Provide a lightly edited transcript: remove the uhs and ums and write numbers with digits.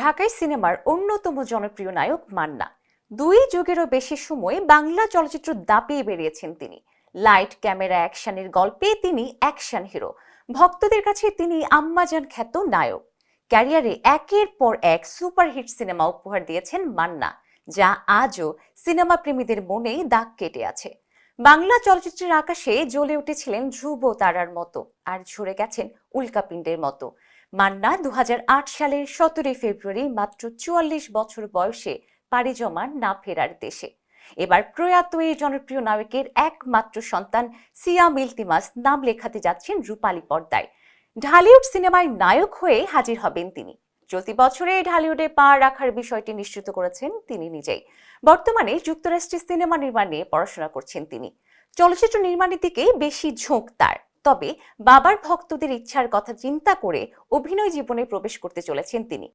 ঢাকাই সিনেমার অন্যতম জনপ্রিয় নায়ক মান্না। দুই যুগেরও বেশি সময় বাংলা চলচ্চিত্র দাপিয়ে বেরিয়েছেন তিনি। লাইট ক্যামেরা অ্যাকশনের গল্পে তিনি অ্যাকশন হিরো, ভক্তদের কাছে তিনি আম্মাজান খ্যাত নায়ক। ক্যারিয়ারে একের পর এক সুপারহিট সিনেমা উপহার দিয়েছেন মান্না, যা আজও সিনেমা প্রেমীদের মনে দাগ কেটে আছে। বাংলা চলচ্চিত্রের আকাশে জ্বলে উঠেছিলেন ধ্রুব তারার মতো, আর ঝরে গেছেন উল্কাপিণ্ডের মতো। মান্না ২০০৮ সালের ১৭ ফেব্রুয়ারি মাত্র ৪৪ বছর বয়সে পাড়ি জমান না ফেরার দেশে। এবার প্রয়াত এই জনপ্রিয় নায়কের একমাত্র সন্তান সিয়াম ইলতিমাস নাম লেখাতে যাচ্ছেন রূপালী পর্দায়। ঢালিউড সিনেমায় নায়ক হয়ে হাজির হবেন তিনি। চলতি বছরে ঢালিউডে পা রাখার বিষয়টি নিশ্চিত করেছেন তিনি নিজেই। বর্তমানে যুক্তরাষ্ট্রে সিনেমা নির্মাণ নিয়ে পড়াশোনা করছেন তিনি। চলচ্চিত্র নির্মাণের দিকে বেশি ঝোঁক তার। তবে বাবার ভক্তদের ইচ্ছার কথা চিন্তা করে অভিনয় জীবনে প্রবেশ করতে চলেছেন তিনি।